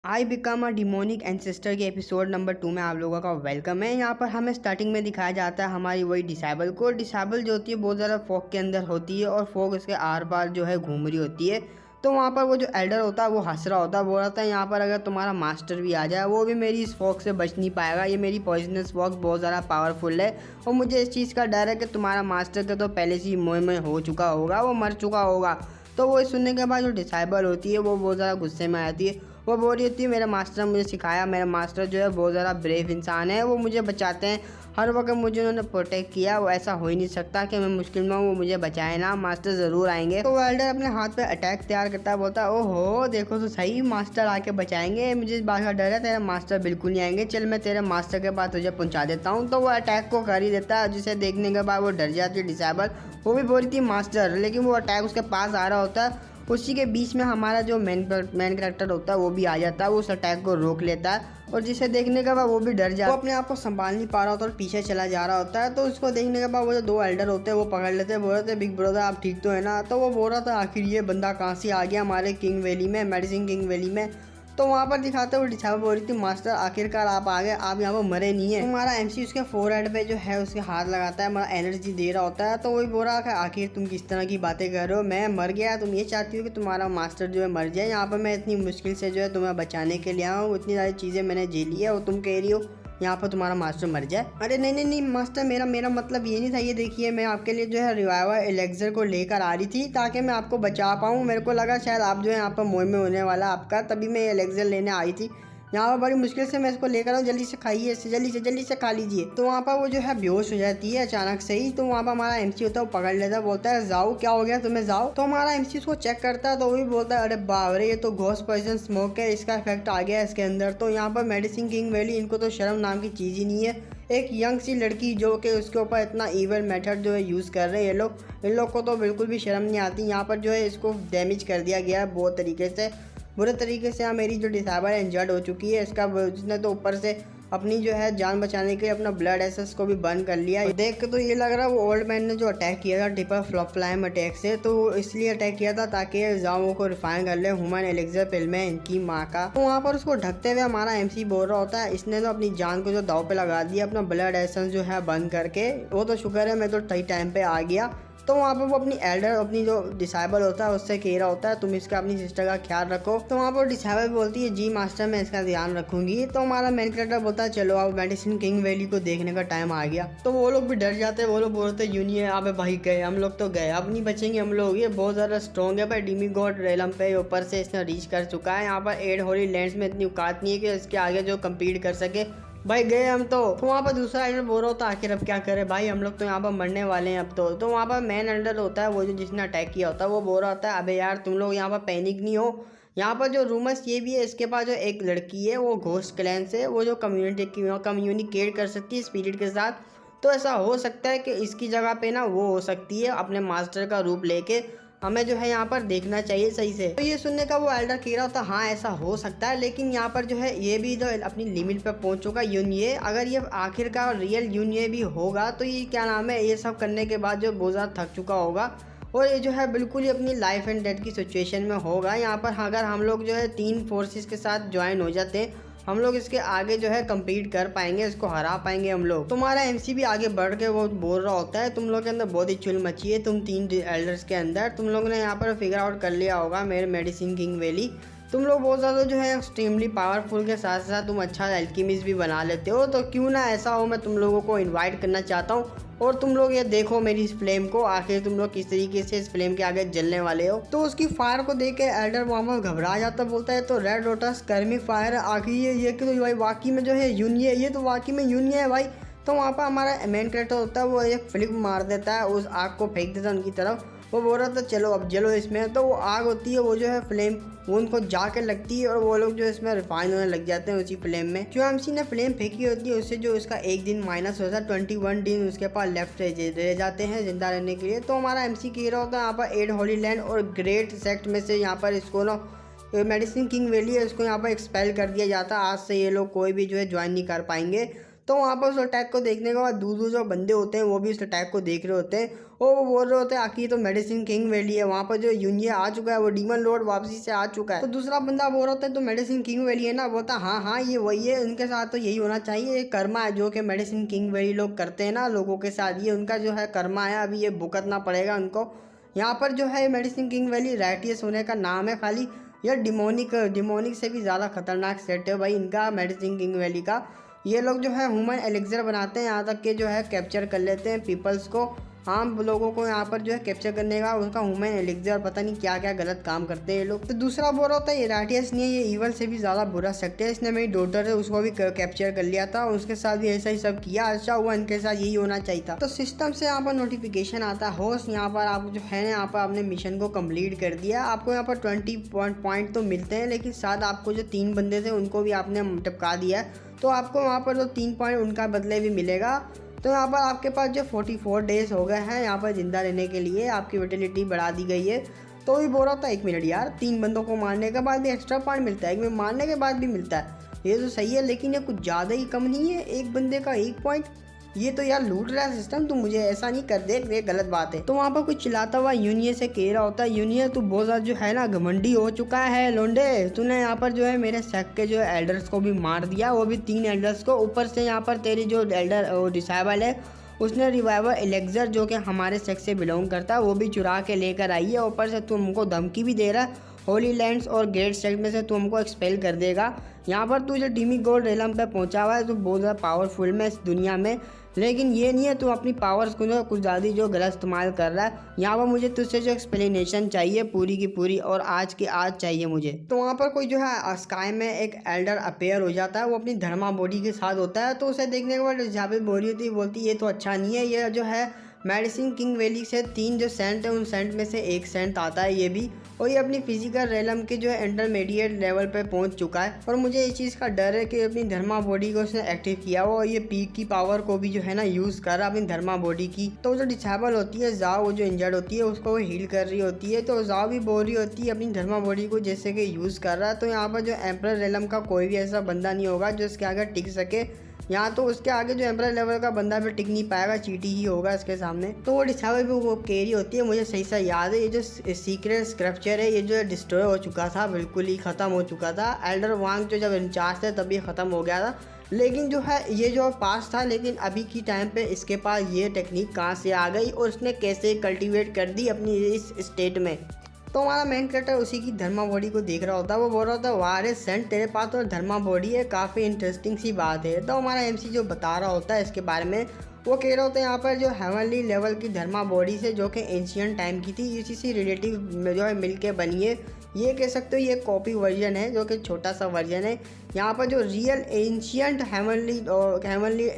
I become a demonic ancestor के episode number 2 में आप लोगों का वेलकम है। यहाँ पर हमें स्टार्टिंग में दिखाया जाता है हमारी वही डिसेबल को। डिसेबल जो होती है बहुत ज़्यादा फॉग के अंदर होती है और फॉग उसके आर पार जो है घूम रही होती है। तो वहाँ पर वो जो एल्डर होता है वो हंस रहा होता है, बोल रहा था यहाँ पर अगर तुम्हारा मास्टर भी आ जाए वो भी मेरी इस फॉग से बच नहीं पाएगा। ये मेरी पॉइजनस फॉग बहुत ज़्यादा पावरफुल है और मुझे इस चीज़ का डर है कि तुम्हारा मास्टर के तो पहले से ही मोह में हो चुका होगा, वो मर चुका होगा। तो वो सुनने के बाद जो डिसेबल होती है वो बहुत ज़्यादा गुस्से में आती है। वो बोल रही होती है मेरा मास्टर ने मुझे सिखाया, मेरा मास्टर जो है बहुत ज़्यादा ब्रेव इंसान है, वो मुझे बचाते हैं हर वक्त, मुझे उन्होंने प्रोटेक्ट किया। वो ऐसा हो ही नहीं सकता कि मैं मुश्किल में हूँ वो मुझे बचाए ना, मास्टर ज़रूर आएंगे। तो वो एल्डर अपने हाथ पे अटैक तैयार करता है, बोलता है ओहो देखो तो सही मास्टर आके बचाएंगे, मुझे इस बात का डर है, तेरा मास्टर बिल्कुल नहीं आएंगे, चल मैं तेरे मास्टर के पास तुझे पहुँचा देता हूँ। तो वो अटैक को कर ही देता है, जिसे देखने के बाद वो डर जाती है डिसेबल। वो भी बोल रही थी मास्टर, लेकिन वो अटैक उसके पास आ रहा होता है। उसी के बीच में हमारा जो मेन कैरेक्टर होता है वो भी आ जाता है, वो उस अटैक को रोक लेता है और जिसे देखने के बाद वो भी डर जाता है, वो अपने आप को संभाल नहीं पा रहा होता और पीछे चला जा रहा होता है। तो उसको देखने के बाद वो जो दो एल्डर होते हैं वो पकड़ लेते हैं, बोल रहे थे बिग ब्रदर आप ठीक तो है ना। तो वो बोल रहा था आखिर ये बंदा कहाँ से आ गया हमारे किंग वैली में, मेडिसिन किंग वैली में। तो वहाँ पर दिखाते हुए डिसेबल बोल रही थी मास्टर आखिरकार आप आ गए, आप यहाँ पर मरे नहीं है। हमारा एमसी उसके फोरहेड पे जो है उसके हाथ लगाता है, हमारा एनर्जी दे रहा होता है। तो वही बोल रहा है आखिर तुम किस तरह की बातें कर रहे हो, मैं मर गया, तुम ये चाहती हो कि तुम्हारा मास्टर जो है मर जाए। यहाँ पर मैं इतनी मुश्किल से जो है तुम्हें बचाने के लिए आया हूँ, इतनी सारी चीज़ें मैंने झेली है और तुम कह रही हो यहाँ पर तुम्हारा मास्टर मर जाए। अरे नहीं नहीं नहीं मास्टर, मेरा मतलब ये नहीं था। ये देखिए मैं आपके लिए जो है रिवाइवर एलेक्सर को लेकर आ रही थी ताकि मैं आपको बचा पाऊँ। मेरे को लगा शायद आप जो है यहाँ पर मोह में होने वाला आपका, तभी मैं एलेक्सर लेने आई थी। यहाँ पर बड़ी मुश्किल से मैं इसको लेकर आऊँ, जल्दी से खाइए इसे, जल्दी से खा लीजिए। तो वहाँ पर वो जो है बेहोश हो जाती है अचानक से ही। तो वहाँ पर हमारा एमसी होता है वो पकड़ लेता है, बोलता है जाओ क्या हो गया तुम्हें, जाओ। तो हमारा एमसी उसको चेक करता है तो वो भी बोलता है अरे बाप रे ये तो घोस्ट पॉइजन स्मोक है, इसका इफेक्ट आ गया इसके अंदर। तो यहाँ पर मेडिसिन किंग वैली इनको तो शर्म नाम की चीज़ ही नहीं है। एक यंग सी लड़की जो कि उसके ऊपर इतना ईवल मेथड जो है यूज़ कर रहे हैं ये लोग, इन लोग को तो बिल्कुल भी शर्म नहीं आती। यहाँ पर जो है इसको डैमेज कर दिया गया है बहुत तरीके से, बुरे तरीके से। मेरी जो डिसेबल है इंजर्ड हो चुकी है, इसका उसने तो ऊपर से अपनी जो है जान बचाने के लिए अपना ब्लड एसेस को भी बंद कर लिया। देख के तो ये लग रहा है वो ओल्ड मैन ने जो अटैक किया था ट्रिपल फ्लैम अटैक से, तो इसलिए अटैक किया था ताकि जाओ को रिफाइन कर ले ह्यूमन एलेक्सर फिल्म है इनकी माँ का। तो वहाँ पर उसको ढकते हुए हमारा एमसी बोल रहा होता है इसने तो अपनी जान को जो दाव पे लगा दिया अपना ब्लड एसेंस जो है बंद करके, वो तो शुक्र है मैं तो सही टाइम पे आ गया। तो वहाँ पर वो अपनी एल्डर अपनी जो डिसेबल होता है उससे कह रहा होता है तुम इसका अपनी सिस्टर का ख्याल रखो। तो वहाँ पर डिसेबल बोलती है जी मास्टर मैं इसका ध्यान रखूंगी। तो हमारा मेन कैरेक्टर बोलता है चलो अब मेडिसिन किंग वैली को देखने का टाइम आ गया। तो वो लोग भी डर जाते हैं, वो लोग बोलते हैं यूनी है अब भाई गए हम लोग, तो गए अब नहीं बचेंगे हम लोग, ये बहुत ज़्यादा स्ट्रॉन्ग है भाई, डिमी गॉड रेलम पे ऊपर से इसने रीच कर चुका है। यहाँ पर 8 होली लैंड्स में इतनी औकात नहीं है कि इसके आगे जो कम्पीट कर सके, भाई गए हम तो वहाँ पर दूसरा एल्डर बोल रहा होता आखिर अब क्या करे भाई, हम लोग तो यहाँ पर मरने वाले हैं अब तो वहाँ पर मेन एल्डर होता है वो जो जिसने अटैक किया होता है वो बोल रहा होता है अबे यार तुम लोग यहाँ पर पैनिक नहीं हो। यहाँ पर जो रूमर्स ये भी है इसके पास जो एक लड़की है वो घोस्ट क्लैन से वो जो कम्युनिकेट कर सकती है स्पिरिट के साथ। तो ऐसा हो सकता है कि इसकी जगह पे ना वो हो सकती है अपने मास्टर का रूप लेके, हमें जो है यहाँ पर देखना चाहिए सही से। तो ये सुनने का वो एल्डर कह रहा होता हाँ ऐसा हो सकता है, लेकिन यहाँ पर जो है ये भी जो अपनी लिमिट पर पहुँच चुका यूनिये, अगर ये आखिरकार रियल यूनिये भी होगा तो ये क्या नाम है ये सब करने के बाद जो बहुत ज़्यादा थक चुका होगा और ये जो है बिल्कुल ही अपनी लाइफ एंड डेथ की सिचुएशन में होगा। यहाँ पर अगर हम लोग जो है 3 फोर्सेस के साथ ज्वाइन हो जाते हैं हम लोग इसके आगे जो है कम्पीट कर पाएंगे, इसको हरा पाएंगे हम लोग। तुम्हारा एमसी भी आगे बढ़ के वो बोल रहा होता है तुम लोग के अंदर बहुत ही चुल मची है, तुम 3 एल्डर्स के अंदर तुम लोग ने यहाँ पर फिगर आउट कर लिया होगा मेरे मेडिसिन किंग वैली, तुम लोग बहुत ज़्यादा जो है एक्सट्रीमली पावरफुल के साथ साथ तुम अच्छा एल्केमिस्ट भी बना लेते हो। तो क्यों ना ऐसा हो, मैं तुम लोगों को इनवाइट करना चाहता हूँ और तुम लोग ये देखो मेरी इस फ्लेम को, आखिर तुम लोग किस तरीके से इस फ्लेम के आगे जलने वाले हो। तो उसकी फायर को देख के एल्डर वहाँ घबरा जाता, बोलता है तो रेड लोटस कर्मिक फायर आखिर ये कि तो भाई वाकई में जो है यूनिये, ये तो वाकई में यूनिये है भाई। तो वहाँ पर हमारा मेन कैरेक्टर होता है वो एक फ्लिप मार देता है, उस आग को फेंक देता है उनकी तरफ। वो बोल रहा था चलो अब जलो इसमें। तो वो आग होती है वो जो है फ्लेम वो उनको जाके लगती है और वो लोग जो इसमें रिफाइन होने लग जाते हैं उसी फ्लेम में। जो एमसी ने फ्लेम फेंकी होती है उससे जो उसका एक दिन माइनस होता है, 21 दिन उसके पास लेफ्ट रह जाते हैं जिंदा रहने के लिए। तो हमारा एमसी कह रहा होता है यहाँ पर 8 होली लैंड और ग्रेट सेक्ट में से यहाँ पर इसको ना मेडिसिन किंग वैली है इसको यहाँ पर एक्सपेल कर दिया जाता है, आज से ये लोग कोई भी जो है ज्वाइन नहीं कर पाएंगे। तो वहाँ पर उस अटैक को देखने के बाद दूर दूर जो बंदे होते हैं वो भी उस अटैक को देख रहे होते हैं और वो बोल रहे होते हैं आखिर तो मेडिसिन किंग वैली है, वहाँ पर जो यूनियन आ चुका है, वो डीमन लॉर्ड वापसी से आ चुका है। तो दूसरा बंदा बोल रहा होता है तो मेडिसिन किंग वैली है ना, बोलता हाँ हाँ ये वही है, उनके साथ तो यही होना चाहिए, ये कर्मा है जो कि मेडिसिन किंग वैली लोग करते हैं ना लोगों के साथ, ये उनका जो है कर्मा है, अभी ये भुगतना पड़ेगा उनको। यहाँ पर जो है मेडिसिन किंग वैली राइटियस होने का नाम है खाली, यह डिमोनिक से भी ज़्यादा खतरनाक सेट है भाई इनका मेडिसिन किंग वैली का। ये लोग जो है ह्यूमन एलेक्सर बनाते हैं, यहाँ तक कि जो है कैप्चर कर लेते हैं पीपल्स को, आम लोगों को यहाँ पर जो है कैप्चर करने का उसका ह्यूमन एलेक्सर, पता नहीं क्या क्या गलत काम करते हैं ये लोग। तो दूसरा बोल रहा होता है ये राटियस नहीं है, ये ईवल से भी ज़्यादा बुरा सेक्टर है, इसने मेरी डॉटर है उसको भी कैप्चर कर लिया था, उसके साथ भी ऐसा ही सब किया, अच्छा हुआ इनके साथ यही होना चाहिए था। तो सिस्टम से यहाँ पर नोटिफिकेशन आता है होस्ट, यहाँ पर आप जो है यहाँ पर आपने मिशन को कम्प्लीट कर दिया, आपको यहाँ पर 20 पॉइंट तो मिलते हैं, लेकिन साथ आपको जो 3 बंदे थे उनको भी आपने टपका दिया है, तो आपको वहाँ पर जो 3 पॉइंट उनका बदले भी मिलेगा। तो यहाँ पर आपके पास जो 44 डेज़ हो गए हैं यहाँ पर ज़िंदा रहने के लिए, आपकी विटिलिटी बढ़ा दी गई है। तो भी बोल रहा था 1 मिनट यार, 3 बंदों को मारने के बाद भी एक्स्ट्रा पॉइंट मिलता है, 1 मिनट मारने के बाद भी मिलता है, ये तो सही है, लेकिन ये कुछ ज़्यादा ही कम नहीं है, एक बंदे का 1 पॉइंट, ये तो यार लूट रहा है सिस्टम, तू मुझे ऐसा नहीं कर दे, ये गलत बात है। तो वहाँ पर कुछ चिल्लाता हुआ यूनियन से कह रहा होता है, यूनियन तू बहुत ज़्यादा जो है ना घमंडी हो चुका है लोंडे, तूने यहाँ पर जो है मेरे सेक्ट के जो एल्डर्स को भी मार दिया, वो भी 3 एल्डर्स को, ऊपर से यहाँ पर तेरी जो एल्डर डिसेबल है उसने रिवाइवर एलेक्सर जो कि हमारे सेक्ट से बिलोंग करता है वो भी चुरा के लेकर आई है, ऊपर से तू हमको धमकी भी दे रहा है होली लैंड्स और गेट सेक्ट में से तू हमको एक्सपेल कर देगा। यहाँ पर तू जो डिमी गोल्ड रेलम पे पहुँचा हुआ है तो बहुत ज़्यादा पावरफुल में इस दुनिया में, लेकिन ये नहीं है तू अपनी पावर्स को जो कुछ ज़्यादा जो गलत इस्तेमाल कर रहा है। यहाँ पर मुझे तुझसे जो एक्सप्लेनेशन चाहिए पूरी की पूरी और आज की आज चाहिए मुझे। तो वहाँ पर कोई जो है स्काई में एक एल्डर अपेयर हो जाता है, वो अपनी धर्मा बॉडी के साथ होता है, तो उसे देखने के बाद जाबिल बोली होती है, बोलती ये तो अच्छा नहीं है, ये जो है मेडिसिन किंग वैली से 3 जो सेंट है उन सेंट में से 1 सेंट आता है ये भी, और ये अपनी फिजिकल रेलम के जो है इंटरमीडिएट लेवल पे पहुंच चुका है, और मुझे इस चीज़ का डर है कि अपनी धर्मा बॉडी को उसने एक्टिव किया हो और ये पीक की पावर को भी जो है ना यूज़ कर रहा है अपनी धर्मा बॉडी की। तो जो डिसेबल होती है जाओ, वो जो इंजर्ड होती है उसको वो हील कर रही होती है, तो जाओ भी बोल रही होती है अपनी धर्मा बॉडी को जैसे कि यूज़ कर रहा है। तो यहाँ पर जो एम्परर रेलम का कोई भी ऐसा बंदा नहीं होगा जो इसके आगे टिक सके, यहाँ तो उसके आगे जो एम्परर लेवल का बंदा भी टिक नहीं पाएगा, चीटी ही होगा इसके सामने। तो वो डिसेबल भी वो कैरी होती है, मुझे सही से याद है ये जो सीक्रेट स्क्रप्चर है ये जो डिस्ट्रॉय हो चुका था, बिल्कुल ही ख़त्म हो चुका था, एल्डर वांग जो जब इंचार्ज थे तब ये ख़त्म हो गया था, लेकिन जो है ये जो पास था, लेकिन अभी की टाइम पे इसके पास ये टेक्निक कहाँ से आ गई और उसने कैसे कल्टीवेट कर दी अपनी इस स्टेट में। तो हमारा मेन कैरेक्टर उसी की धर्मा बॉडी को देख रहा होता है, वो बोल रहा होता है वाह रे सेंट तेरे पास तो धर्मा बॉडी है, काफ़ी इंटरेस्टिंग सी बात है। तो हमारा एमसी जो बता रहा होता है इसके बारे में, वो कह रहे होते हैं यहाँ पर जो हेवनली लेवल की धर्मा बॉडी से जो कि एंशियंट टाइम की थी, इसी से रिलेटिव जो है मिल के बनी है, ये कह सकते हो ये कॉपी वर्जन है जो कि छोटा सा वर्जन है। यहाँ पर जो रियल एंशियंट हेवनली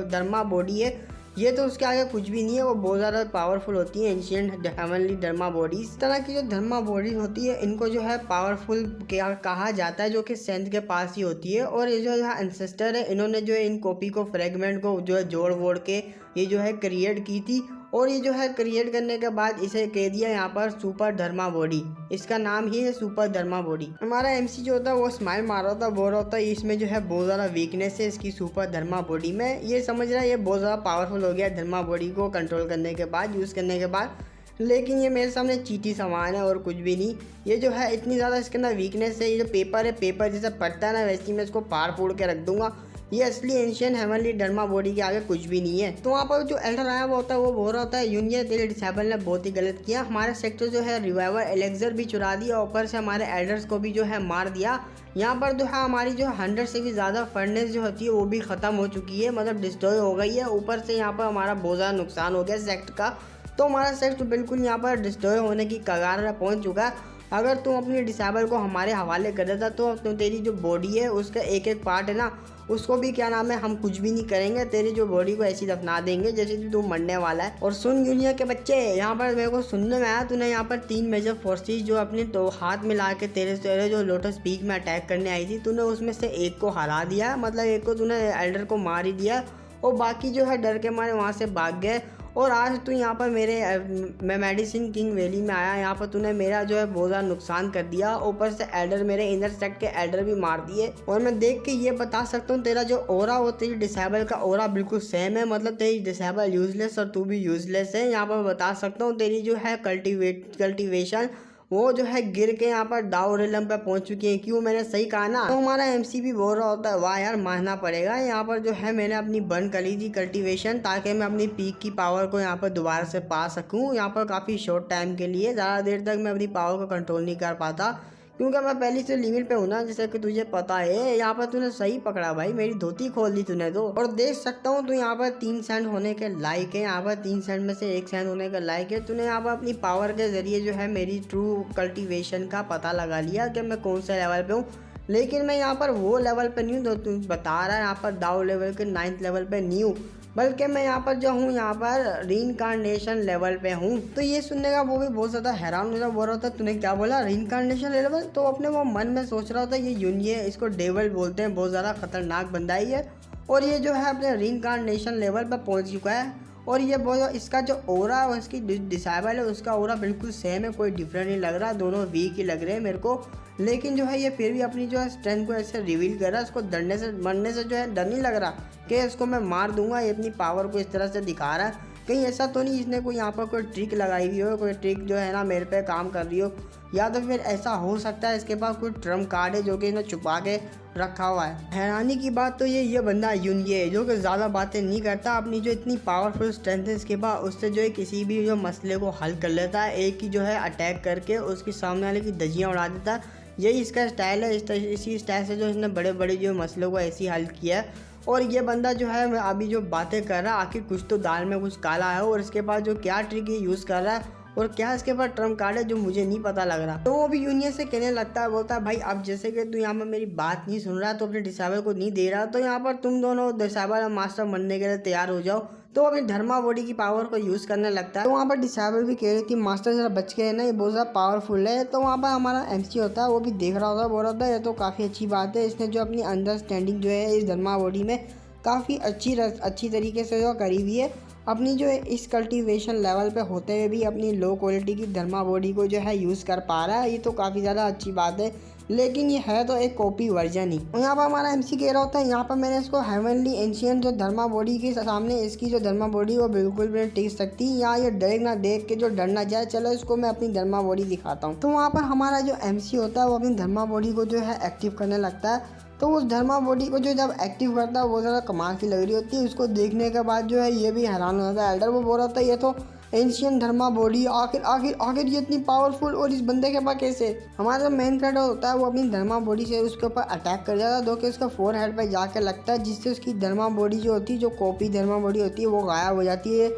धर्मा बॉडी है ये तो उसके आगे कुछ भी नहीं है, वो बहुत ज़्यादा पावरफुल होती है एंशियंट हेवनली धर्मा बॉडीज। इस तरह की जो धर्मा बॉडीज होती है इनको जो है पावरफुल कहा जाता है, जो कि सेंथ के पास ही होती है, और ये जो है एंसेस्टर है इन्होंने जो है इन कॉपी को फ्रेगमेंट को जो है जोड़ वोड़ के ये जो है क्रिएट की थी, और ये जो है क्रिएट करने के बाद इसे कह दिया यहाँ पर सुपर धर्मा बॉडी, इसका नाम ही है सुपर धर्मा बॉडी। हमारा एमसी जो होता है वो स्माइल मार रहा था, बोल रहा होता है इसमें जो है बहुत ज़्यादा वीकनेस है इसकी सुपर धर्मा बॉडी में, ये समझ रहा है ये बहुत ज़्यादा पावरफुल हो गया धर्मा बॉडी को कंट्रोल करने के बाद, यूज़ करने के बाद, लेकिन ये मेरे सामने चीटी सामान है और कुछ भी नहीं। ये जो है इतनी ज़्यादा इसके अंदर वीकनेस है, ये जो पेपर है पेपर जैसा पड़ता है ना वैसे ही मैं इसको फाड़ फूड़ के रख दूंगा, ये असली एंशियंट हेवनली धर्मा बॉडी के आगे कुछ भी नहीं है। तो वहाँ पर जो एल्डर आया वो होता है वो बोल रहा होता है यूनियन तेरे डिसेबल ने बहुत ही गलत किया, हमारे सेक्टर जो है रिवाइवर एलेक्सर भी चुरा दिया, ऊपर से हमारे एल्डर्स को भी जो है मार दिया। यहाँ पर जो है हमारी जो 100 से भी ज़्यादा फर्नेस जो होती है वो भी ख़त्म हो चुकी है, मतलब डिस्ट्रॉय हो गई है, ऊपर से यहाँ पर हमारा बहुत ज़्यादा नुकसान हो गया सेक्ट का। तो हमारा सेक्ट बिल्कुल यहाँ पर डिस्ट्रॉय होने की कगार पर पहुँच चुका है। अगर तुम अपनी डिसेबल को हमारे हवाले कर देता तो तेरी जो बॉडी है उसका एक एक पार्ट है ना उसको भी क्या नाम है हम कुछ भी नहीं करेंगे, तेरी जो बॉडी को ऐसी दफना देंगे जैसे कि तू मरने वाला है। और सुन यूनियन के बच्चे, यहाँ पर मेरे को सुनने में आया तूने यहाँ पर 3 मेजर फोर्सेस जो अपने तो हाथ मिला के तेरे जो लोटस पीक में अटैक करने आई थी तूने उसमें से एक को हरा दिया, मतलब एक को तूने एल्डर को मार ही दिया और बाकी जो है डर के मारे वहाँ से भाग गए और आज तू यहाँ पर मैं मेडिसिन किंग वैली में आया, यहाँ पर तूने मेरा जो है बहुत ज़्यादा नुकसान कर दिया, ऊपर से एडर मेरे इनर सेक्ट के एडर भी मार दिए। और मैं देख के ये बता सकता हूँ तेरा जो ओरा वो तेरी डिसेबल का ओरा बिल्कुल सेम है, मतलब तेरी डिसेबल यूजलेस और तू भी यूजलेस है। यहाँ पर बता सकता हूँ तेरी जो है कल्टीवेशन वो जो है गिर के यहाँ पर दाव रिलम पे पहुंच चुकी है। क्यों, मैंने सही कहा ना। तो हमारा एमसी भी बोल रहा होता है वाह यार मानना पड़ेगा, यहाँ पर जो है मैंने अपनी बंद कर ली थी कल्टीवेशन, ताकि मैं अपनी पीक की पावर को यहाँ पर दोबारा से पा सकूँ। यहाँ पर काफ़ी शॉर्ट टाइम के लिए, ज़्यादा देर तक मैं अपनी पावर को कंट्रोल नहीं कर पाता, क्योंकि मैं पहले से लिमिट पे हूँ ना, जैसे कि तुझे पता है। यहाँ पर तूने सही पकड़ा भाई, मेरी धोती खोल दी तूने तो। और देख सकता हूँ तू यहाँ पर 3 सेंट होने के लायक है, यहाँ पर 3 सेंट में से 1 सेंट होने के लायक है। तूने यहाँ पर अपनी पावर के जरिए जो है मेरी ट्रू कल्टीवेशन का पता लगा लिया कि मैं कौन से लेवल पे हूँ, लेकिन मैं यहाँ पर वो लेवल पे नहीं हूँ तो तू बता रहा है यहाँ पर दाव लेवल के 9th लेवल पे नहीं हूँ, बल्कि मैं यहाँ पर जो हूँ यहाँ पर रीइंकार्नेशन लेवल पे हूँ। तो ये सुनने का वो भी बहुत ज़्यादा हैरान हो बोल रहा था, तूने क्या बोला रीइंकार्नेशन लेवल? तो अपने वो मन में सोच रहा था ये यूनिये इसको डेविल बोलते हैं, बहुत ज़्यादा खतरनाक बंदा ही है, और ये जो है अपने रीइंकार्नेशन लेवल पर पहुँच चुका है। और ये बहुत इसका जो ओरा है इसकी डिसेबल है, उसका ओरा बिल्कुल सेम है, कोई डिफरेंट नहीं लग रहा, दोनों वीक ही लग रहे हैं मेरे को। लेकिन जो है ये फिर भी अपनी जो है स्ट्रेंथ को ऐसे रिवील कर रहा है, इसको डरने से मरने से जो है डर नहीं लग रहा कि इसको मैं मार दूंगा। ये अपनी पावर को इस तरह से दिखा रहा है, कहीं ऐसा तो नहीं इसने कोई यहाँ पर कोई ट्रिक लगाई हुई हो, कोई ट्रिक जो है ना मेरे पे काम कर रही हो, या तो फिर ऐसा हो सकता है इसके पास कोई ट्रम्प कार्ड है जो कि इसने छुपा के रखा हुआ है। हैरानी की बात तो ये बंदा यूनिये है जो कि ज़्यादा बातें नहीं करता, अपनी जो इतनी पावरफुल स्ट्रेंथ है इसके पास, उससे जो है किसी भी जो मसले को हल कर लेता है, एक ही जो है अटैक करके उसके सामने वाले की धज्जियाँ उड़ा देता है। यही इसका स्टाइल है, इसी स्टाइल से जो इसने बड़े बड़े जो मसलों को ऐसे ही हल किया है। और ये बंदा जो है अभी जो बातें कर रहा है, आखिर कुछ तो दाल में कुछ काला है, और इसके पास जो क्या ट्रिक यूज़ कर रहा है और क्या इसके पास ट्रम्प कार्ड है जो मुझे नहीं पता लग रहा। तो वो भी यूनियन से कहने लगता है, बोलता है भाई अब जैसे कि तू यहाँ पर मेरी बात नहीं सुन रहा तो अपने डिसेबल को नहीं दे रहा, तो यहाँ पर तुम दोनों डिसेबल और मास्टर बनने के लिए तैयार हो जाओ। तो अपनी धर्मा बॉडी की पावर को यूज़ करने लगता है। तो वहाँ पर डिसेबल भी कह रही थी मास्टर जरा बच के है ना, ये बहुत ज़्यादा पावरफुल है। तो वहाँ पर हमारा एमसी होता है वो भी देख रहा होता है, बोल रहा था ये तो काफ़ी अच्छी बात है, इसने जो अपनी अंडरस्टैंडिंग जो है इस धर्मा बॉडी में काफ़ी अच्छी तरीके से जो करी हुई है। अपनी जो है इस कल्टीवेशन लेवल पे होते हुए भी अपनी लो क्वालिटी की धर्मा बॉडी को जो है यूज़ कर पा रहा है, ये तो काफ़ी ज़्यादा अच्छी बात है। लेकिन ये है तो एक कॉपी वर्जन ही। और यहाँ पर हमारा एमसी कह रहा होता है यहाँ पर मैंने इसको हेवनली एंशियंट जो धर्मा बॉडी के सामने इसकी जो धर्मा बॉडी वो बिल्कुल भी नहीं टिक सकती, यहाँ ये देख के जो डर ना जाए, चलो इसको मैं अपनी धर्मा बॉडी दिखाता हूँ। तो वहाँ पर हमारा जो एमसी होता है वो अपनी धर्मा बॉडी को जो है एक्टिव करने लगता है। तो उस धर्मा बॉडी को जो जब एक्टिव करता है वो ज़्यादा कमाल की लग रही होती है। उसको देखने के बाद जो है ये भी हैरान हो जाता है। एल्डर वो बोल रहा था ये तो एंशियंट धर्मा बॉडी, आखिर ये इतनी पावरफुल, और इस बंदे के पास कैसे? हमारा जो मेन कैरेक्टर होता है वो अपनी धर्मा बॉडी से उसके ऊपर अटैक कर जाता है, जो कि उसका फोर हेड पर जाकर लगता है, जिससे उसकी धर्मा बॉडी जो होती है, जो कॉपी धर्मा बॉडी होती है, वो गायब हो जाती है,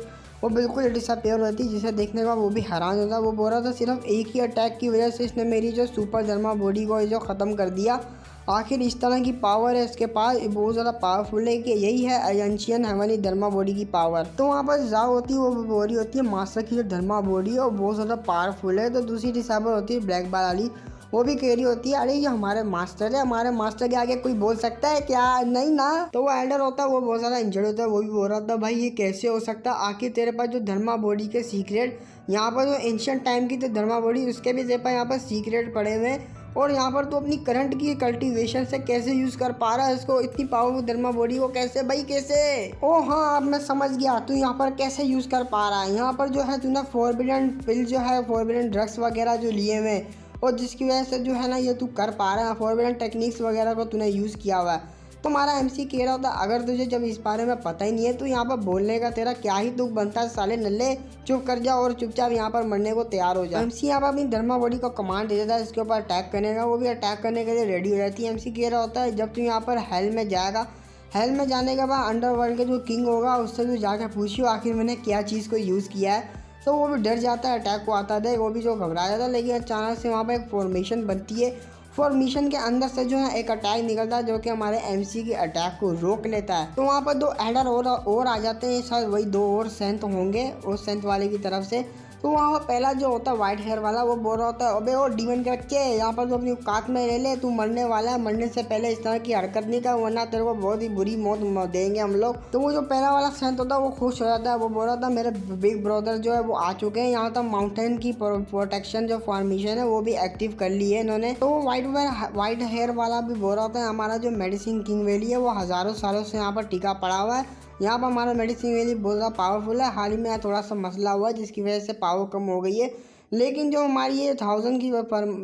वो बिल्कुल डिसअपेयर होती है, जिसे देखने का वो भी हैरान होता है। वो बोल रहा था सिर्फ एक ही अटैक की वजह से इसने मेरी जो सुपर धर्मा बॉडी को जो ख़त्म कर दिया। आखिर इस तरह की पावर है इसके पास, बहुत ज़्यादा पावरफुल है कि यही है एंशियंट हेवनली धर्मा बॉडी की पावर। तो वहाँ पर जाओ होती है, वो बॉडी होती है मास्टर की जो धर्मा बॉडी है, और बहुत ज़्यादा पावरफुल है। तो दूसरी डिसेबल होती है ब्लैक बाल वाली, वो भी कह रही होती है अरे ये हमारे मास्टर है, हमारे मास्टर के आगे कोई बोल सकता है क्या? नहीं ना। तो वो एल्डर होता है वो बहुत ज़्यादा इंजर्ड होता है, वो भी बोल रहा था भाई ये कैसे हो सकता है, आखिर तेरे पास जो धर्मा बॉडी के सीक्रेट, यहाँ पर जो एंशियंट टाइम की जो धर्मा बॉडी उसके भी तेरे पास यहाँ पर सीक्रेट पड़े हुए हैं, और यहाँ पर तो अपनी करंट की कल्टीवेशन से कैसे यूज़ कर पा रहा है इसको, इतनी पावरफुल धर्मा बॉडी को कैसे भाई कैसे? ओ हाँ अब मैं समझ गया तू यहाँ पर कैसे यूज़ कर पा रहा है। यहाँ पर जो है तूने फॉरबिडन पिल जो है, फॉरबिडन ड्रग्स वगैरह जो लिए हुए हैं, और जिसकी वजह से जो है ना ये तू कर पा रहा है, फॉरबिडन टेक्निक्स वगैरह को तूने यूज़ किया हुआ है। तो हमारा एमसी कह रहा होता अगर तुझे जब इस बारे में पता ही नहीं है तो यहाँ पर बोलने का तेरा क्या ही दुख बनता है, साले नल्ले चुप कर जा और चुपचाप यहाँ पर मरने को तैयार हो जाए। एमसी यहाँ पर अपनी धर्मा बॉडी को कमांड दे देता है इसके ऊपर अटैक करने का, वो भी अटैक करने के लिए रेडी हो जाती है। एमसी कह रहा होता है जब तू यहाँ पर हेल में जाएगा, हेल में जाने के बाद अंडरवर्ल्ड के जो किंग होगा उससे तू जाकर पूछियो आखिर मैंने क्या चीज़ को यूज़ किया है। तो वो भी डर जाता है, अटैक को आता है, वो भी जो घबरा जाता है, लेकिन अचानक से वहाँ पर एक फॉर्मेशन बनती है। फॉर्मेशन के अंदर से जो है एक अटैक निकलता है जो कि हमारे एमसी के अटैक को रोक लेता है। तो वहाँ पर 2 एडर और आ जाते हैं, शायद वही 2 और सेंथ होंगे उस सेंथ वाले की तरफ से। तो वहाँ पर पहला जो होता है व्हाइट हेयर वाला वो बोल रहा होता है, अबे वो डीमन के बच्चे यहाँ पर तो अपनी औकात में रह ले, तू मरने वाला है, मरने से पहले इस तरह की हरकत नहीं कर वरना तेरे को बहुत ही बुरी मौत देंगे हम लोग। तो वो जो पहला वाला सेंट होता है वो खुश हो जाता है, वो बोल रहा था मेरे बिग ब्रदर जो है वो आ चुके हैं, यहाँ तक माउंटेन की प्रोटेक्शन जो फॉर्मेशन है वो भी एक्टिव कर ली है इन्होंने। तो वो व्हाइट हेयर वाला भी बोल रहा था हमारा जो मेडिसिन किंग वैली है वो हज़ारों सालों से यहाँ पर टिका पड़ा हुआ है, यहाँ पर हमारा मेडिसिन वैली बहुत ज़्यादा पावरफुल है। हाल ही में थोड़ा सा मसला हुआ है जिसकी वजह से पावर कम हो गई है, लेकिन जो हमारी ये 1000 की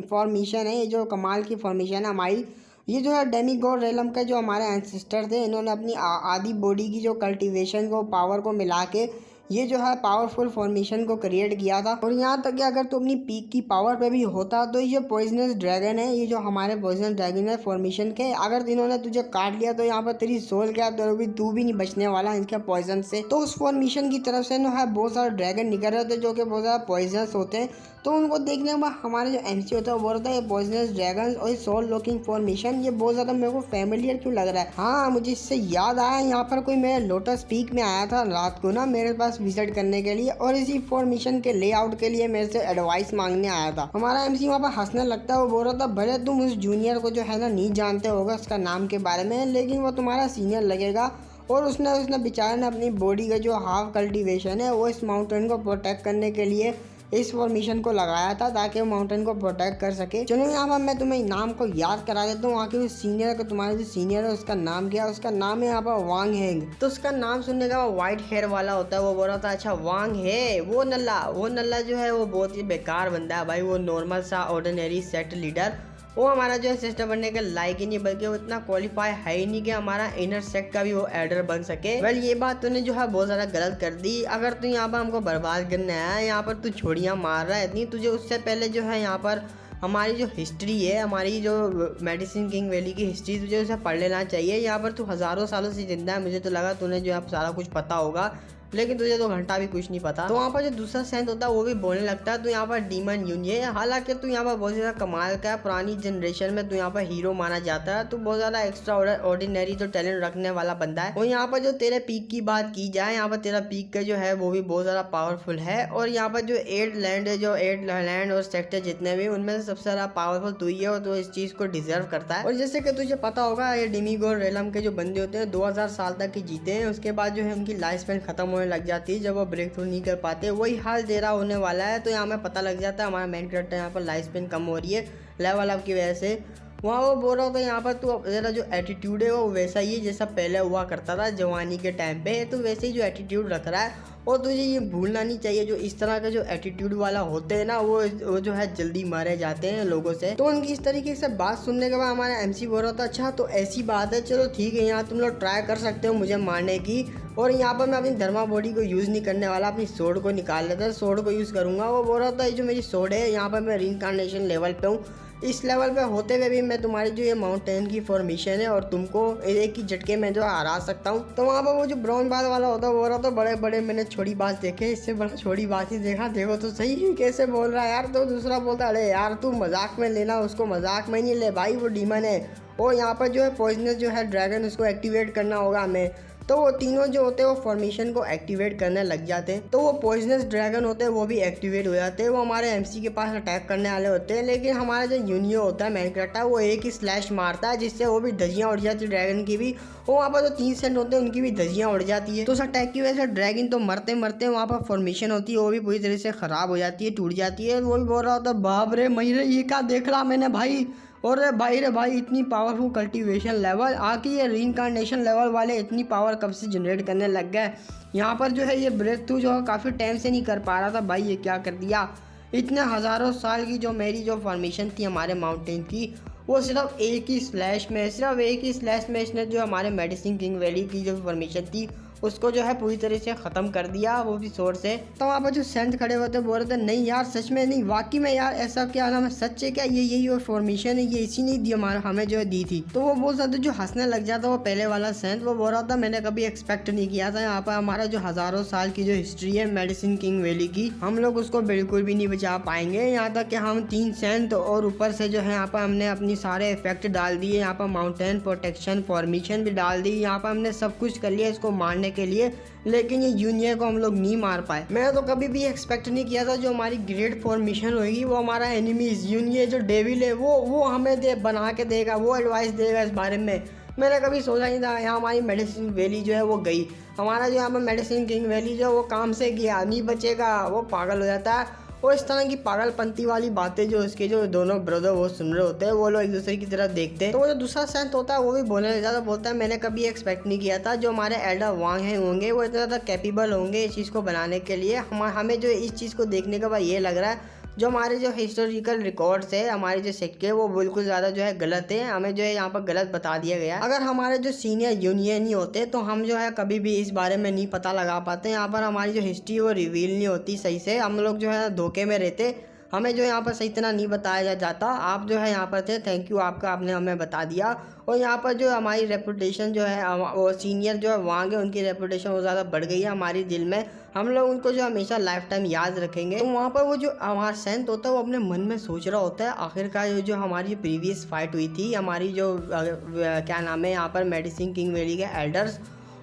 फॉर्मेशन है, ये जो कमाल की फॉर्मेशन है हमारी, ये जो है डेमीगॉड रेलम के जो हमारे एंसेस्टर थे इन्होंने अपनी आधी बॉडी की जो कल्टीवेशन को पावर को मिला के ये जो है पावरफुल फॉर्मेशन को क्रिएट किया था। और यहाँ तक कि अगर तू अपनी पीक की पावर पे भी होता तो ये पॉइजनस ड्रैगन है, ये जो हमारे पॉइजनस ड्रैगन है फॉर्मेशन के, अगर इन्होंने तुझे काट लिया तो यहाँ पर तेरी सोल क्या तू भी नहीं बचने वाला इनके पॉइजन से। तो उस फॉर्मेशन की तरफ से है बहुत सारे ड्रैगन निकल रहे थे जो कि बहुत ज़्यादा पॉइजनस होते हैं। तो उनको देखने के बाद हमारे जो MC होता है वो बोलता है ये पॉइजनस ड्रैगन और सोल लॉकिंग फॉर्मेशन ये बहुत ज़्यादा मेरे को फैमिलियर क्यों लग रहा है। हाँ मुझे इससे याद आया, यहाँ पर कोई मेरे लोटस पीक में आया था रात को ना मेरे पास विजिट करने के लिए और इसी फॉर्मेशन के लेआउट के लिए मेरे से एडवाइस मांगने आया था। हमारा MC वहाँ पर हंसने लगता है, वो बोल रहा था भले तुम उस जूनियर को जो है ना नहीं जानते होगा उसका नाम के बारे में, लेकिन वो तुम्हारा सीनियर लगेगा। और उसने बेचारे ने अपनी बॉडी का जो हाफ कल्टीवेशन है वो इस माउंटेन को प्रोटेक्ट करने के लिए इस फॉर्मेशन को लगाया था ताकि वो माउंटेन को प्रोटेक्ट कर सके। चलो यहाँ पर मैं तुम्हें नाम को याद करा देता हूँ, वहाँ के सीनियर का तुम्हारा जो सीनियर है उसका नाम क्या है, उसका नाम है यहाँ पर वांग हेंग। तो उसका नाम सुनने का व्हाइट हेयर वाला होता है, वो बोल रहा था अच्छा वांग है वो नल्ला जो है वो बहुत ही बेकार बंदा है भाई, वो नॉर्मल सा ऑर्डिनरी सेट लीडर, वो हमारा जो है सिस्टर बनने के लायक ही नहीं, बल्कि वो इतना क्वालिफाई है ही नहीं कि हमारा इनर सेक्ट का भी वो एडर बन सके। वेल ये बात तूने जो है बहुत ज़्यादा गलत कर दी, अगर तू यहाँ पर हमको बर्बाद करने आया, यहाँ पर तू छोड़ियाँ मार रहा है इतनी, तुझे उससे पहले जो है यहाँ पर हमारी जो हिस्ट्री है, हमारी जो मेडिसिन किंग वैली की हिस्ट्री तुझे उसे पढ़ लेना चाहिए। यहाँ पर तू हज़ारों सालों से जिंदा है, मुझे तो लगा तूने जो है सारा कुछ पता होगा, लेकिन तुझे तो घंटा भी कुछ नहीं पता। तो वहाँ पर जो दूसरा सेंट होता है वो भी बोलने लगता है, तो यहाँ पर डीमन यूनियन है, हालांकि तू यहाँ पर बहुत ज़्यादा कमाल का है, पुरानी जनरेशन में तू यहाँ पर हीरो माना जाता है, तो बहुत ज़्यादा एक्स्ट्रा ऑर्डिनरी जो टैलेंट रखने वाला बंदा है। और यहाँ पर जो तेरे पीक की बात की जाए, यहाँ पर तेरा पीक का जो है वो भी बहुत ज़्यादा पावरफुल है। और यहाँ पर जो 8 लैंड और सेक्टर जितने भी उनमें से सबसे ज़्यादा पावरफुल तू ही है, और तो इस चीज़ को डिजर्व करता है। और जैसे कि तुझे पता होगा ये डेमीगॉड रेलम के जो बंदे होते हैं 2000 साल तक ही जीते हैं, उसके बाद जो है उनकी लाइफ स्पैन खत्म लग जाती है जब वो ब्रेक थ्रू नहीं कर पाते, वही हाल तेरा होने वाला है। तो यहाँ में पता लग जाता है हमारा मेन कैरेक्टर यहाँ पर लाइफ स्पेन कम हो रही है लेवल अप की वजह से। वहाँ वो बोल रहा था यहाँ पर तू तेरा जो एटीट्यूड है वो वैसा ही है जैसा पहले हुआ करता था जवानी के टाइम पे, तो वैसे ही जो एटीट्यूड रख रहा है। और तुझे ये भूलना नहीं चाहिए जो इस तरह के जो एटीट्यूड वाला होते हैं ना वो जो है जल्दी मारे जाते हैं लोगों से। तो उनकी इस तरीके से बात सुनने के बाद हमारा MC बोल रहा था अच्छा तो ऐसी बात है, चलो ठीक है यहाँ तुम लोग ट्राई कर सकते हो मुझे मारने की। और यहाँ पर मैं अपनी धर्मा बॉडी को यूज़ नहीं करने वाला, अपनी सोड को निकाल लेता है, सोड को यूज़ करूँगा। वो बोल रहा था ये जो मेरी सोड है यहाँ पर मैं रीइंकार्नेशन लेवल पे हूँ, इस लेवल पे होते हुए भी मैं तुम्हारी जो ये माउंटेन की फॉर्मेशन है और तुमको एक ही झटके में जो हरा सकता हूँ। तो वहाँ पर वो जो ब्राउन बाल वाला होता है वो रहा तो बड़े बड़े मैंने छोटी बात देखे, इससे बड़ा छोटी बात ही देखा, देखो तो सही कैसे बोल रहा है यार। तो दूसरा बोलता अरे यार तू मजाक में लेना, उसको मजाक में नहीं ले भाई, वो डीमन है। और यहाँ पर जो है पॉइजनस जो है ड्रैगन उसको एक्टिवेट करना होगा हमें। तो वो तीनों जो होते हैं वो फॉर्मेशन को एक्टिवेट करने लग जाते हैं। तो वो पॉइजनस ड्रैगन होते हैं वो भी एक्टिवेट हो जाते हैं, वो हमारे MC के पास अटैक करने वाले होते हैं। लेकिन हमारा जो यूनियो होता है मेन कैरेक्टर वो एक ही स्लैश मारता है जिससे वो भी धजियाँ उड़ जाती है ड्रैगन की भी, और वहाँ पर जो 3 सेंट होते हैं उनकी भी धजियाँ उड़ जाती है। तो उस अटैक की वजह से ड्रैगन तो मरते मरते वहाँ पर फॉर्मेशन होती है वो भी पूरी तरह से ख़राब हो जाती है, टूट जाती है। वो भी बोल रहा होता बाप रे महीरे ये क्या देख रहा मैंने भाई, और रे भाई इतनी पावरफुल कल्टीवेशन लेवल आके ये रीइंकार्नेशन लेवल वाले इतनी पावर कब से जनरेट करने लग गए। यहाँ पर जो है ये ब्रेक थ्रू जो है काफ़ी टाइम से नहीं कर पा रहा था भाई, ये क्या कर दिया। इतने हज़ारों साल की जो मेरी जो फॉर्मेशन थी हमारे माउंटेन की वो सिर्फ एक ही स्लैश में इसने जो हमारे मेडिसिन किंग वैली की जो फॉर्मेशन थी उसको जो है पूरी तरह से ख़त्म कर दिया, वो भी सोर्स से। तो वहाँ पर जो सेंट खड़े होते बोल रहे थे नहीं यार सच में नहीं, वाकई में यार ऐसा क्या नाम है, सच है क्या, ये यही और फॉर्मेशन है, ये इसी नहीं दी हमारा हमें जो है दी थी। तो वो बहुत ज़्यादा जो हंसने लग जाता वो पहले वाला सेंट, वो बोल रहा था मैंने कभी एक्सपेक्ट नहीं किया था यहाँ पर हमारा जो हज़ारों साल की जो हिस्ट्री है मेडिसिन किंग वैली की हम लोग उसको बिल्कुल भी नहीं बचा पाएंगे। यहाँ तक कि हम 3 सेंट और ऊपर से जो है यहाँ पर हमने अपनी सारे इफेक्ट डाल दिए, यहाँ पर माउंटेन प्रोटेक्शन फॉर्मेशन भी डाल दी, यहाँ पर हमने सब कुछ कर लिया इसको मारने के लिए, लेकिन ये यूनियन को हम लोग नहीं मार पाए। मैंने तो कभी भी एक्सपेक्ट नहीं किया था जो हमारी ग्रेड 4 मिशन होगी वो हमारा एनिमीज यूनियन जो डेविल है वो हमें बना के देगा, वो एडवाइस देगा इस बारे में। मैंने कभी सोचा नहीं था। यहाँ हमारी मेडिसिन वैली जो है वो गई, हमारा जो यहाँ पर मेडिसिन किंग वैली जो है वो काम से गया, नहीं बचेगा, वो पागल हो जाता है। और इस तरह की पागलपंती वाली बातें जो उसके जो दोनों ब्रदर वो सुन रहे होते हैं, वो लोग एक दूसरे की तरफ देखते हैं। तो वो जो दूसरा सेंट होता है वो भी बोलने लग जाता, बोलता है मैंने कभी एक्सपेक्ट नहीं किया था जो हमारे एल्डर वांग हैं होंगे वो इतना ज़्यादा कैपेबल होंगे इस चीज़ को बनाने के लिए। हमें जो इस चीज़ को देखने के बाद ये लग रहा है जो हमारे जो हिस्टोरिकल रिकॉर्ड्स है, हमारे जो सिक्के वो बिल्कुल ज़्यादा जो है गलत है, हमें जो है यहाँ पर गलत बता दिया गया। अगर हमारे जो सीनियर यूनियन ही होते तो हम जो है कभी भी इस बारे में नहीं पता लगा पाते। यहाँ पर हमारी जो हिस्ट्री वो रिवील नहीं होती सही से, हम लोग जो है धोखे में रहते, हमें जो यहाँ पर सही तरह नहीं बताया जाता। आप जो है यहाँ पर थे, थैंक यू आपका, आपने हमें बता दिया। और यहाँ पर जो हमारी रेपुटेशन जो है वो सीनियर जो है वांग है उनकी रेपुटेशन वो ज़्यादा बढ़ गई है हमारी दिल में, हम लोग उनको जो हमेशा लाइफ टाइम याद रखेंगे। तो वहाँ पर वो जो हमारा सेंट होता है वो अपने मन में सोच रहा होता है आखिरकार जो हमारी प्रीवियस फाइट हुई थी, हमारी जो क्या नाम है यहाँ पर मेडिसिन किंग वैली के एल्डर्स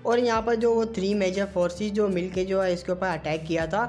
और यहाँ पर जो वो 3 मेजर फोर्सेस जो मिलके जो है इसके ऊपर अटैक किया था,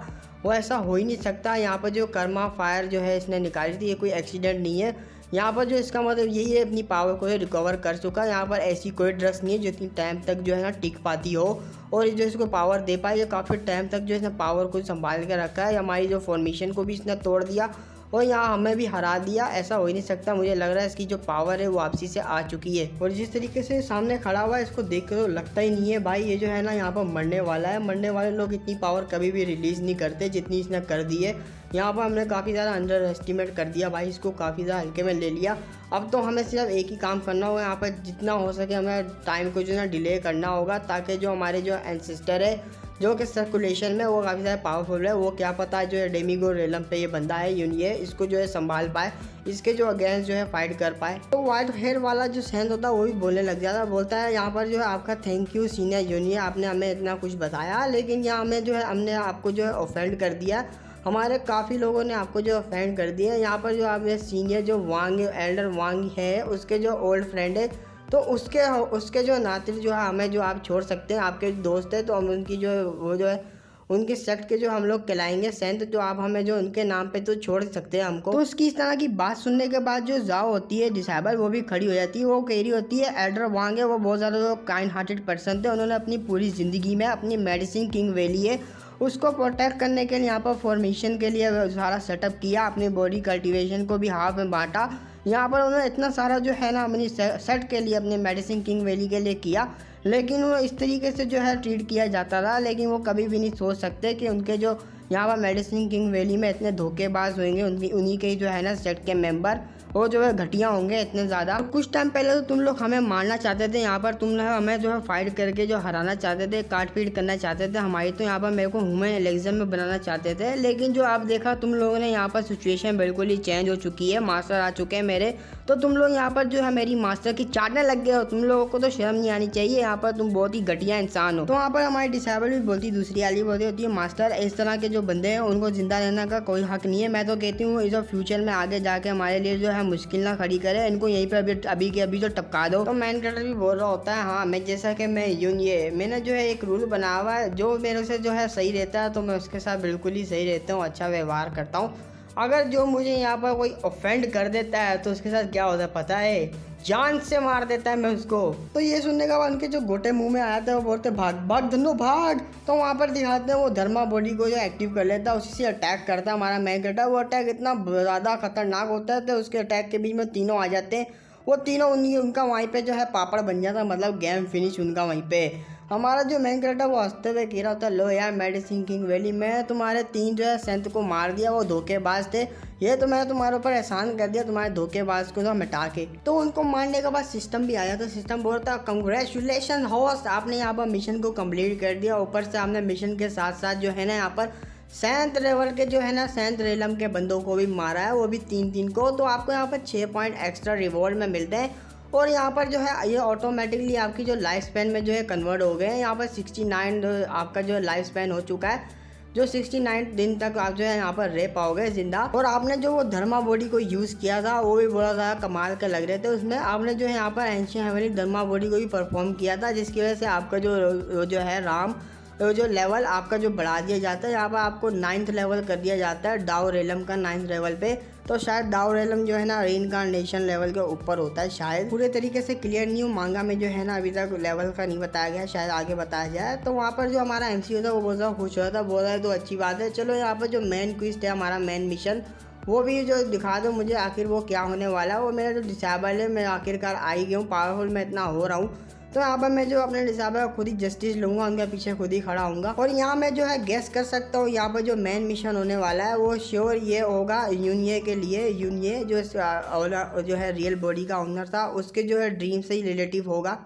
वो ऐसा हो ही नहीं सकता। यहाँ पर जो कर्मा फायर जो है इसने निकाली थी, ये कोई एक्सीडेंट नहीं है। यहाँ पर जो इसका मतलब यही है अपनी पावर को रिकवर कर चुका। यहाँ पर ऐसी कोई ड्रग्स नहीं है जो इतनी टाइम तक जो है ना टिक पाती हो और जो इसको पावर दे पाए। ये काफ़ी टाइम तक जो इसने पावर को संभाल के रखा है, हमारी जो फॉर्मेशन को भी इसने तोड़ दिया और यहाँ हमें भी हरा दिया। ऐसा हो ही नहीं सकता, मुझे लग रहा है इसकी जो पावर है वो वापसी से आ चुकी है। और जिस तरीके से सामने खड़ा हुआ है इसको देख कर तो लगता ही नहीं है भाई ये जो है ना यहाँ पर मरने वाला है। मरने वाले लोग इतनी पावर कभी भी रिलीज़ नहीं करते जितनी इसने कर दी है। यहाँ पर हमने काफ़ी ज़्यादा अंडर एस्टिमेट कर दिया भाई, इसको काफ़ी ज़्यादा हल्के में ले लिया। अब तो हमें सिर्फ एक ही काम करना होगा, यहाँ पर जितना हो सके हमें टाइम को जो है डिले करना होगा ताकि जो हमारे जो एंसेस्टर है जो कि सर्कुलेशन में वो काफ़ी ज़्यादा पावरफुल है, वो क्या पता जो है डेमिगो रेलम पे ये बंदा है यूनियन इसको जो है संभाल पाए, इसके जो अगेंस्ट जो है फाइट कर पाए। तो वाइट हेयर वाला जो सेंट होता है वो भी बोलने लग जाता, बोलता है यहाँ पर जो है आपका थैंक यू सीनियर यूनियन, आपने हमें इतना कुछ बताया लेकिन यहाँ हमें जो है हमने आपको जो है ऑफेंड कर दिया, हमारे काफ़ी लोगों ने आपको जो ऑफेंड कर दिया। यहाँ पर जो आप सीनियर जो वांग एल्डर वांग है उसके जो ओल्ड फ्रेंड है तो उसके जो नाते जो है हमें जो आप छोड़ सकते हैं, आपके दोस्त है तो हम उनकी जो वो जो है उनके सेक्ट के जो हम लोग कहलाएंगे सेंट, जो आप हमें जो उनके नाम पे तो छोड़ सकते हैं हमको। तो उसकी इस तरह की बात सुनने के बाद जो जाओ होती है डिसेबल वो भी खड़ी हो जाती है, वो कह रही होती है एल्डर वांग है वो बहुत ज़्यादा काइंड हार्टेड पर्सन थे, उन्होंने अपनी पूरी ज़िंदगी में अपनी मेडिसिन किंग वैली है उसको प्रोटेक्ट करने के लिए यहाँ पर फॉर्मेशन के लिए सारा सेटअप किया, अपनी बॉडी कल्टीवेशन को भी हाफ में बांटा। यहाँ पर उन्होंने इतना सारा जो है ना अपनी सेट के लिए अपने मेडिसिन किंग वैली के लिए किया, लेकिन वो इस तरीके से जो है ट्रीट किया जाता रहा। लेकिन वो कभी भी नहीं सोच सकते कि उनके जो यहाँ पर मेडिसिन किंग वैली में इतने धोखेबाज होंगे, उन्हीं के जो है ना सेट के मेंबर वो जो है घटिया होंगे इतने ज़्यादा। कुछ टाइम पहले तो तुम लोग हमें मारना चाहते थे, यहाँ पर तुम लोग हमें जो है फाइट करके जो हराना चाहते थे, काट पीट करना चाहते थे हमारी, तो यहाँ पर मेरे को ह्यूमन एलेक्जम में बनाना चाहते थे। लेकिन जो आप देखा तुम लोगों ने यहाँ पर सिचुएशन बिल्कुल ही चेंज हो चुकी है, मास्टर आ चुके हैं मेरे, तो तुम लोग यहाँ पर जो है मेरी मास्टर की चाटने लग गए हो। तुम लोगों को तो शर्म नहीं आनी चाहिए, यहाँ पर तुम बहुत ही घटिया इंसान हो। तो वहाँ पर हमारी डिसेबल भी बोलती, दूसरी वाली बोलती होती है मास्टर इस तरह के जो बंदे हैं उनको जिंदा रहने का कोई हक नहीं है। मैं तो कहती हूँ इस फ्यूचर में आगे जाके हमारे लिए जो है मुश्किल ना खड़ी करे, इनको यहीं पर अभी के अभी जो टपका दो। तो मैन कैरेक्टर भी बोल रहा होता है हाँ मैं जैसा कि मैं यूनियन मैंने जो है एक रूल बना हुआ है, जो मेरे से जो है सही रहता है तो मैं उसके साथ बिल्कुल ही सही रहता हूँ, अच्छा व्यवहार करता हूँ। अगर जो मुझे यहाँ पर कोई ऑफेंड कर देता है तो उसके साथ क्या होता है पता है, जान से मार देता है मैं उसको। तो ये सुनने के बाद उनके जो गोटे मुंह में आया था वो बोलते भाग भाग धन्नो भाग। तो वहाँ पर दिखाते हैं वो धर्मा बॉडी को जो एक्टिव कर लेता है, उसी से अटैक करता है हमारा मैन कैरेक्टर। वो अटैक इतना ज़्यादा खतरनाक होता है तो उसके अटैक के बीच में तीनों आ जाते हैं, वो तीनों उनका वहीं पे जो है पापड़ बन जाता है, मतलब गेम फिनिश उनका वहीं पे। हमारा जो मैन कैरेक्टर वो हंसते हुए कह रहा होता है लो यार मेडिसिन किंग वैली में तुम्हारे 3 जो है सेंट को मार दिया, वो धोखेबाज थे, ये तो मैंने तुम्हारे ऊपर एहसान कर दिया तुम्हारे धोखेबाज को तो मिटा के। तो उनको मारने के बाद सिस्टम भी आया, तो सिस्टम बोलता कंग्रेचुलेशन होस्ट, आपने यहाँ पर मिशन को कंप्लीट कर दिया। ऊपर से आपने मिशन के साथ साथ जो है ना यहाँ पर सेंट लेवल के जो है ना सेंट रेलम के बंदों को भी मारा है, वो भी 3-3 को। तो आपको यहाँ पर 6 पॉइंट एक्स्ट्रा रिवॉर्ड में मिलते हैं और यहाँ पर जो है ये ऑटोमेटिकली आपकी जो लाइफ स्पैन में जो है कन्वर्ट हो गए हैं। यहाँ पर 69 आपका जो लाइफ स्पैन हो चुका है। जो 69 दिन तक आप जो है यहाँ पर रह पाओगे जिंदा। और आपने जो वो धर्मा बॉडी को यूज़ किया था वो भी बड़ा ज़्यादा कमाल के लग रहे थे। उसमें आपने जो है यहाँ पर एंशिएंट हेवनली धर्मा बॉडी को भी परफॉर्म किया था, जिसकी वजह से आपका जो है राम जो लेवल आपका जो बढ़ा दिया जाता है, यहाँ पर आपको 9th लेवल कर दिया जाता है डाउ रेलम का 9th लेवल पे। तो शायद डाउ रेलम जो है ना रीइंकार्नेशन लेवल के ऊपर होता है, शायद पूरे तरीके से क्लियर नहीं हूँ, मांगा में जो है ना अभी तक लेवल का नहीं बताया गया, शायद आगे बताया जाए। तो वहाँ पर जो हमारा MCU था वो बहुत ज़्यादा खुश हुआ था, बोल रहा है तो अच्छी बात है। चलो यहाँ पर जो मेन क्विस्ट है हमारा मेन मिशन वो भी जो दिखा दो मुझे आखिर वो क्या होने वाला है। वो मेरा जो डिसेबल है मैं आखिरकार आई गया हूँ, पावरफुल मैं इतना हो रहा हूँ। तो यहाँ पर मैं जो अपने डिसेबल का खुद ही जस्टिस लूँगा, उनके पीछे खुद ही खड़ा हूँगा। और यहाँ मैं जो है गेस कर सकता हूँ यहाँ पर जो मेन मिशन होने वाला है वो श्योर ये होगा यूनिये के लिए। यूनिये जो है रियल बॉडी का ओनर था उसके जो है ड्रीम से ही रिलेटिव होगा।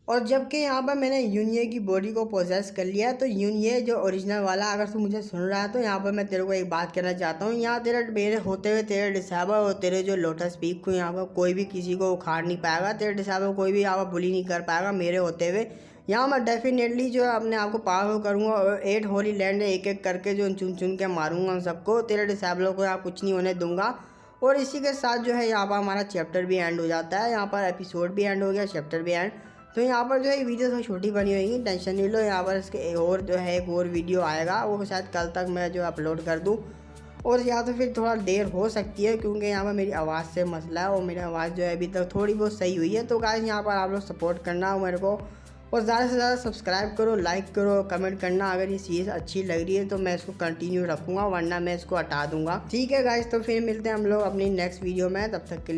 और जबकि यहाँ पर मैंने यूनिये की बॉडी को पोजेस कर लिया, तो यूनिये जो ओरिजिनल वाला, अगर तू मुझे सुन रहा है तो यहाँ पर मैं तेरे को एक बात कहना चाहता हूँ। यहाँ तेरे मेरे होते हुए तेरे डिसेबल और तेरे जो लोटस पीक को यहाँ पर कोई भी किसी को उखाड़ नहीं पाएगा, तेरे डिसेबल कोई भी यहाँ पर बुली नहीं कर पाएगा मेरे होते हुए। यहाँ मैं डेफिनेटली जो है अपने आप को पावरफुल करूँगा और 8 होली लैंड एक एक करके जो चुन चुन के मारूंगा उन सबको, तेरे डिसेबलों को यहाँ कुछ नहीं होने दूंगा। और इसी के साथ जो है यहाँ पर हमारा चैप्टर भी एंड हो जाता है, यहाँ पर एपिसोड भी एंड हो गया, चैप्टर भी एंड। तो यहाँ पर जो है वीडियो थोड़ी छोटी बनी होगी, टेंशन नहीं लो। यहाँ पर इसके और जो है एक और वीडियो आएगा, वो शायद कल तक मैं जो अपलोड कर दूँ, और या तो फिर थोड़ा देर हो सकती है क्योंकि यहाँ पर मेरी आवाज़ से मसला है और मेरी आवाज़ जो है अभी तक थोड़ी बहुत सही हुई है। तो गाइस यहाँ पर आप लोग सपोर्ट करना मेरे को, और ज़्यादा से ज़्यादा सब्सक्राइब करो, लाइक करो, कमेंट करना। अगर ये चीज़ अच्छी लग रही है तो मैं इसको कंटिन्यू रखूँगा, वरना मैं इसको हटा दूँगा। ठीक है गाइस, तो फिर मिलते हैं हम लोग अपनी नेक्स्ट वीडियो में, तब तक के लिए।